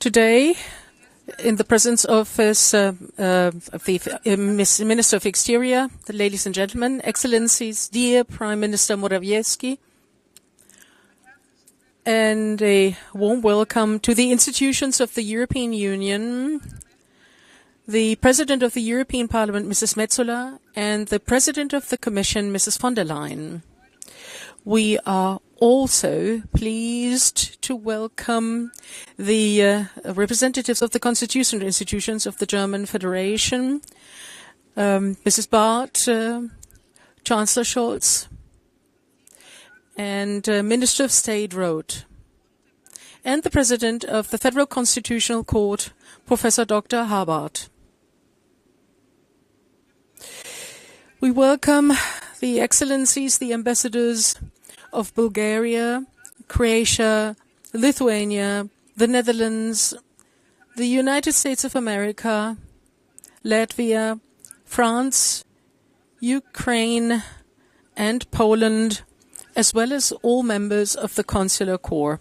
Today, in the presence of the Minister of Exterior, the ladies and gentlemen, Excellencies, dear Prime Minister Morawiecki, and a warm welcome to the institutions of the European Union, the President of the European Parliament, Mrs. Metsola, and the President of the Commission, Mrs. von der Leyen. We are also pleased to welcome the representatives of the constitutional institutions of the German Federation, Mrs. Barth, Chancellor Scholz, and Minister of State Roth, and the President of the Federal Constitutional Court, Professor Dr. Habart. We welcome the Excellencies, the ambassadors of Bulgaria, Croatia, Lithuania, the Netherlands, the United States of America, Latvia, France, Ukraine, and Poland, as well as all members of the Consular Corps.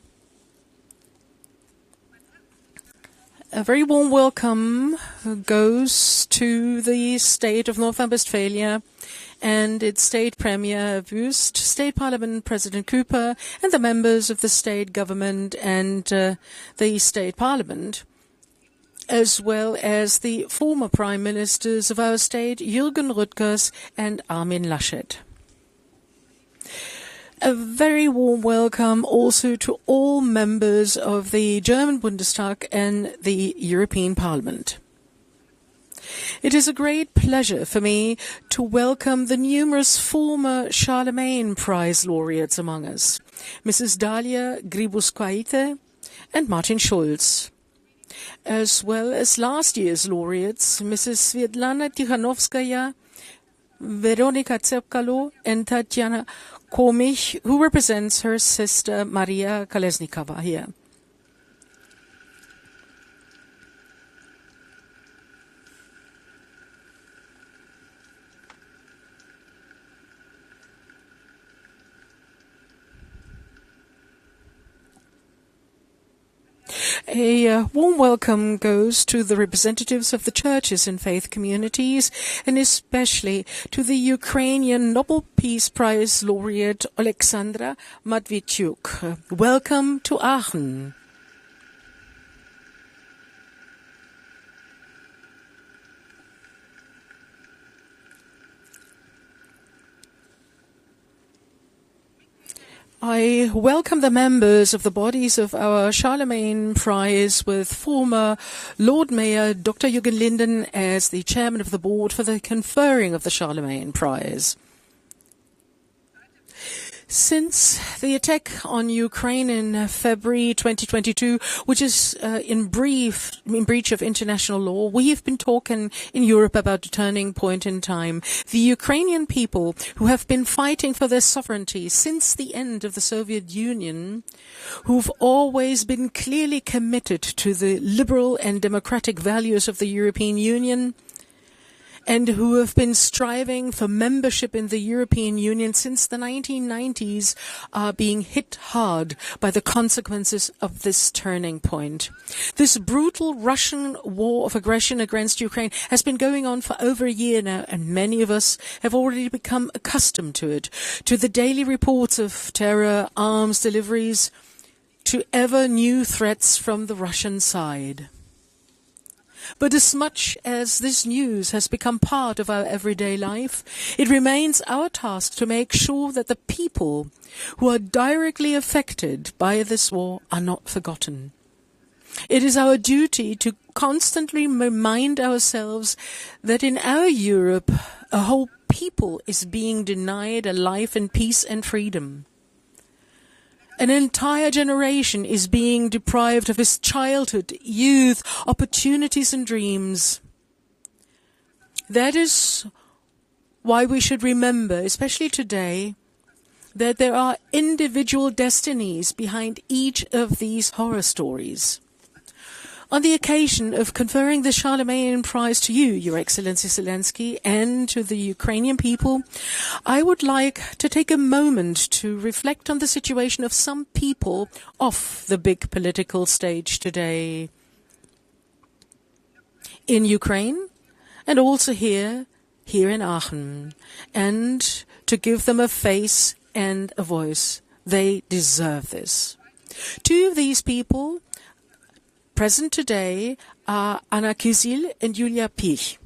A very warm welcome goes to the state of North Rhine-Westphalia and its state premier Wüst, state parliament President Keupen, and the members of the state government and the state parliament, as well as the former prime ministers of our state, Jürgen Rüttgers and Armin Laschet. A very warm welcome also to all members of the German Bundestag and the European Parliament. It is a great pleasure for me to welcome the numerous former Charlemagne Prize laureates among us, Mrs. Dalia Grybauskaite and Martin Schulz, as well as last year's laureates, Mrs. Svetlana Tikhanovskaya, Veronika Tsepkalo, and Tatiana Komich, who represents her sister Maria Kolesnikova here. A warm welcome goes to the representatives of the churches and faith communities, and especially to the Ukrainian Nobel Peace Prize laureate Alexandra Matviichuk. Welcome to Aachen. I welcome the members of the bodies of our Charlemagne Prize with former Lord Mayor Dr. Jürgen Linden as the chairman of the board for the conferring of the Charlemagne Prize. Since the attack on Ukraine in February 2022, which is in breach of international law, we have been talking in Europe about a turning point in time. The Ukrainian people, who have been fighting for their sovereignty since the end of the Soviet Union, who've always been clearly committed to the liberal and democratic values of the European Union, and who have been striving for membership in the European Union since the 1990s, are being hit hard by the consequences of this turning point. This brutal Russian war of aggression against Ukraine has been going on for over a year now, and many of us have already become accustomed to it, to the daily reports of terror, arms deliveries, to ever new threats from the Russian side. But as much as this news has become part of our everyday life, it remains our task to make sure that the people who are directly affected by this war are not forgotten. It is our duty to constantly remind ourselves that in our Europe, a whole people is being denied a life in peace and freedom. An entire generation is being deprived of his childhood, youth, opportunities and dreams. That is why we should remember, especially today, that there are individual destinies behind each of these horror stories. On the occasion of conferring the Charlemagne Prize to you, Your Excellency Zelensky, and to the Ukrainian people, I would like to take a moment to reflect on the situation of some people off the big political stage today. in Ukraine and also here in Aachen, and to give them a face and a voice. They deserve this. Two of these people present today are Anna Kyzyl and Julia Pich.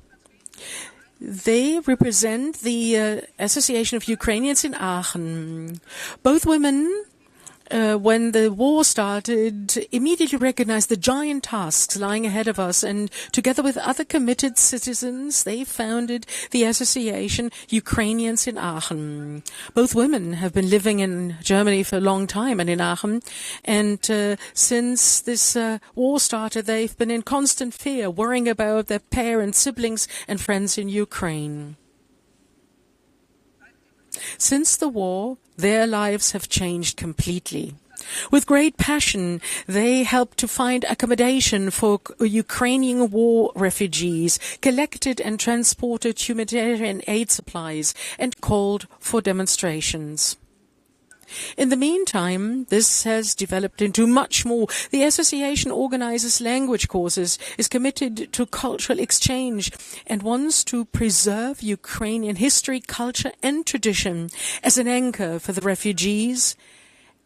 They represent the Association of Ukrainians in Aachen. Both women, when the war started, immediately recognized the giant tasks lying ahead of us, and together with other committed citizens, they founded the Association Ukrainians in Aachen. Both women have been living in Germany for a long time and in Aachen, and since this war started, they've been in constant fear, worrying about their parents, siblings, and friends in Ukraine. Since the war, their lives have changed completely. With great passion, they helped to find accommodation for Ukrainian war refugees, collected and transported humanitarian aid supplies, and called for demonstrations. In the meantime, this has developed into much more. The association organizes language courses, is committed to cultural exchange, and wants to preserve Ukrainian history, culture, and tradition as an anchor for the refugees,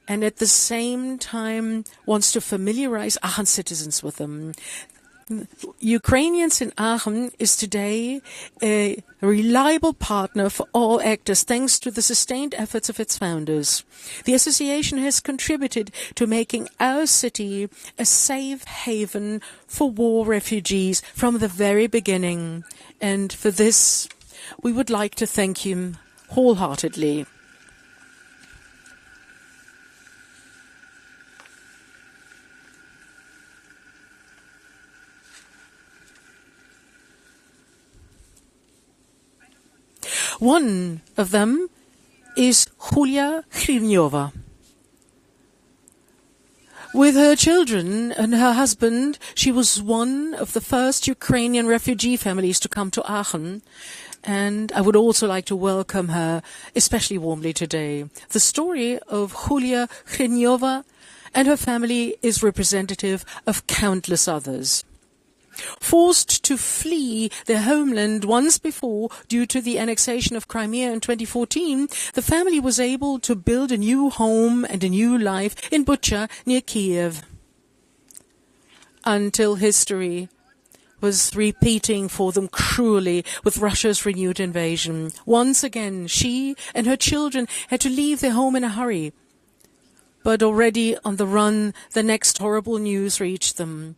and at the same time wants to familiarize Aachen citizens with them. Ukrainians in Aachen is today a reliable partner for all actors, thanks to the sustained efforts of its founders. The association has contributed to making our city a safe haven for war refugees from the very beginning. And for this, we would like to thank you wholeheartedly. One of them is Julia Hryvniova. With her children and her husband, she was one of the first Ukrainian refugee families to come to Aachen, and I would also like to welcome her especially warmly today. The story of Julia Hryvniova and her family is representative of countless others. Forced to flee their homeland once before due to the annexation of Crimea in 2014, the family was able to build a new home and a new life in Bucha near Kyiv. Until history was repeating for them cruelly with Russia's renewed invasion. Once again, she and her children had to leave their home in a hurry. But already on the run, the next horrible news reached them.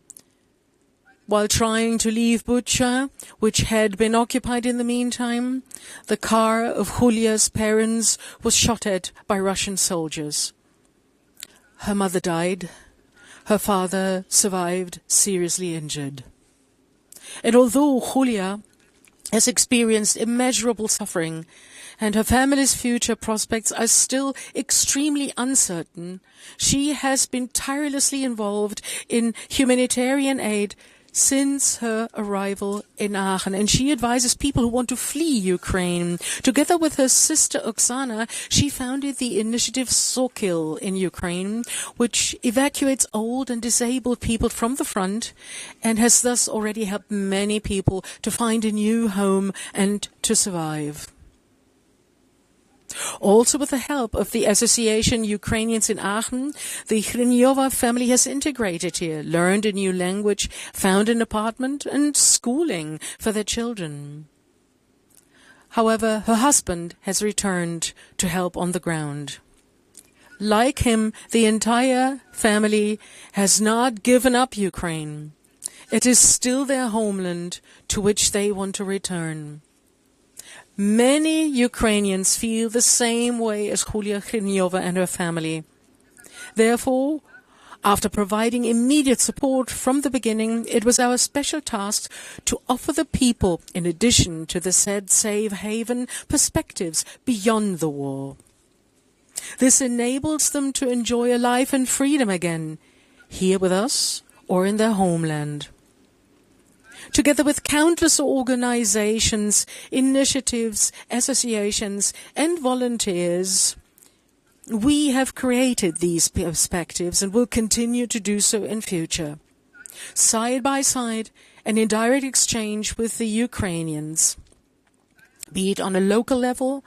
While trying to leave Bucha, which had been occupied in the meantime, the car of Julia's parents was shot at by Russian soldiers. Her mother died. Her father survived, seriously injured. And although Julia has experienced immeasurable suffering and her family's future prospects are still extremely uncertain, she has been tirelessly involved in humanitarian aid since her arrival in Aachen, and she advises people who want to flee Ukraine. Together with her sister Oksana, she founded the initiative Sokil in Ukraine, which evacuates old and disabled people from the front and has thus already helped many people to find a new home and to survive. Also with the help of the Association Ukrainians in Aachen, the Hryvniova family has integrated here, learned a new language, found an apartment and schooling for their children. However, her husband has returned to help on the ground. Like him, the entire family has not given up Ukraine. It is still their homeland to which they want to return. Many Ukrainians feel the same way as Julia Hryvniova and her family. Therefore, after providing immediate support from the beginning, it was our special task to offer the people, in addition to the said safe haven, perspectives beyond the war. This enables them to enjoy a life in freedom again, here with us or in their homeland. Together with countless organizations, initiatives, associations, and volunteers, we have created these perspectives and will continue to do so in future. Side by side and in direct exchange with the Ukrainians, be it on a local level,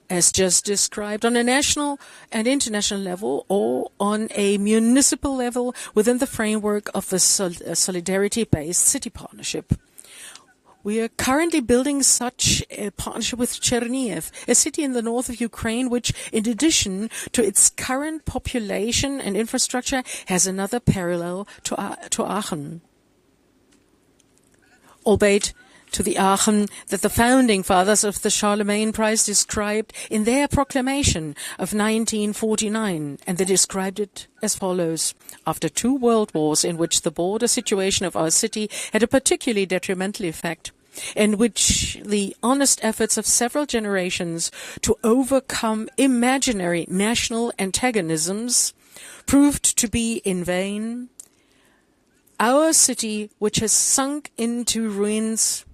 as just described, on a national and international level, or on a municipal level within the framework of the solidarity-based city partnership. We are currently building such a partnership with Chernihiv, a city in the north of Ukraine, which, in addition to its current population and infrastructure, has another parallel to Aachen. Albeit to the Aachen that the founding fathers of the Charlemagne Prize described in their proclamation of 1949, and they described it as follows. After 2 world wars in which the border situation of our city had a particularly detrimental effect, in which the honest efforts of several generations to overcome imaginary national antagonisms proved to be in vain, our city, which has sunk into ruins,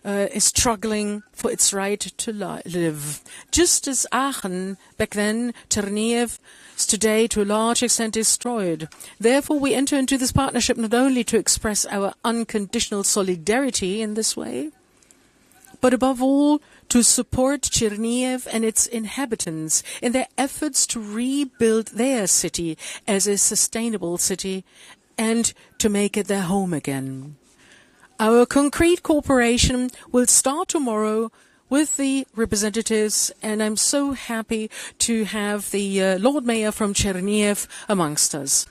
is struggling for its right to live. Just as Aachen, back then, Chernihiv, is today to a large extent destroyed. Therefore, we enter into this partnership not only to express our unconditional solidarity in this way, but above all, to support Chernihiv and its inhabitants in their efforts to rebuild their city as a sustainable city and to make it their home again. Our concrete cooperation will start tomorrow with the representatives, and I'm so happy to have the Lord Mayor from Chernihiv amongst us.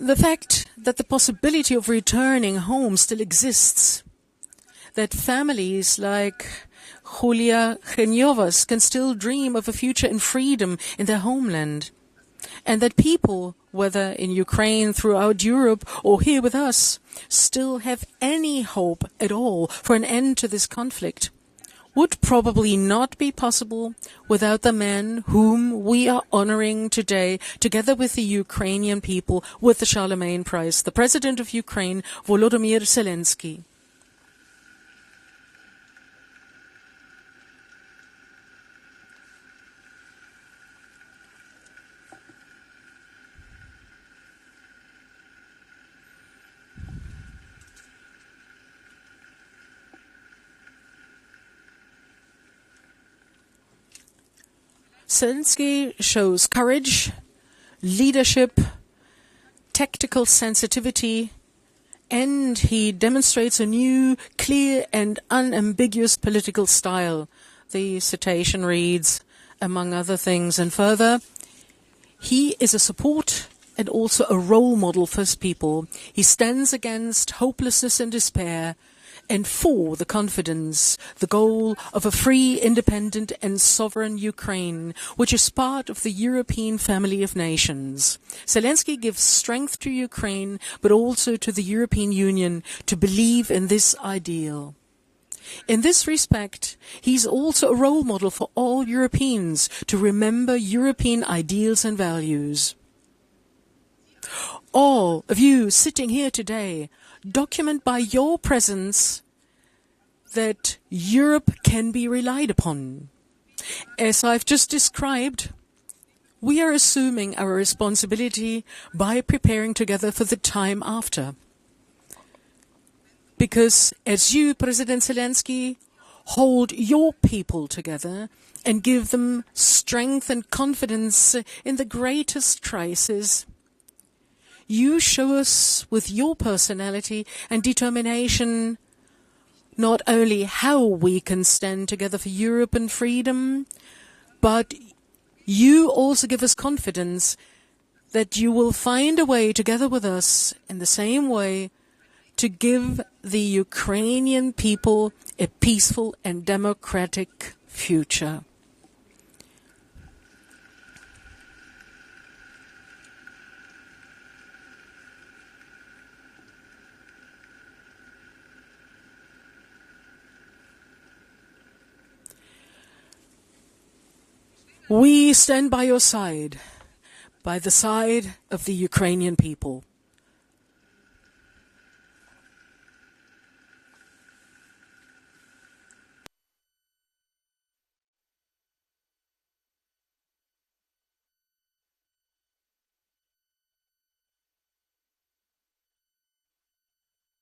The fact that the possibility of returning home still exists, that families like Julia Chreniova's can still dream of a future in freedom in their homeland, and that people, whether in Ukraine, throughout Europe, or here with us, still have any hope at all for an end to this conflict, would probably not be possible without the man whom we are honoring today, together with the Ukrainian people, with the Charlemagne Prize, the President of Ukraine, Volodymyr Zelensky. Zelensky shows courage, leadership, tactical sensitivity, and he demonstrates a new, clear and unambiguous political style. The citation reads, among other things, and further, he is a support and also a role model for his people. He stands against hopelessness and despair, and for the confidence, the goal of a free, independent and sovereign Ukraine, which is part of the European family of nations. Zelensky gives strength to Ukraine, but also to the European Union to believe in this ideal. In this respect, he's also a role model for all Europeans to remember European ideals and values. All of you sitting here today, document by your presence that Europe can be relied upon. As I've just described, we are assuming our responsibility by preparing together for the time after. Because as you, President Zelensky, hold your people together and give them strength and confidence in the greatest crisis, you show us with your personality and determination not only how we can stand together for Europe and freedom, but you also give us confidence that you will find a way together with us in the same way to give the Ukrainian people a peaceful and democratic future. We stand by your side, by the side of the Ukrainian people.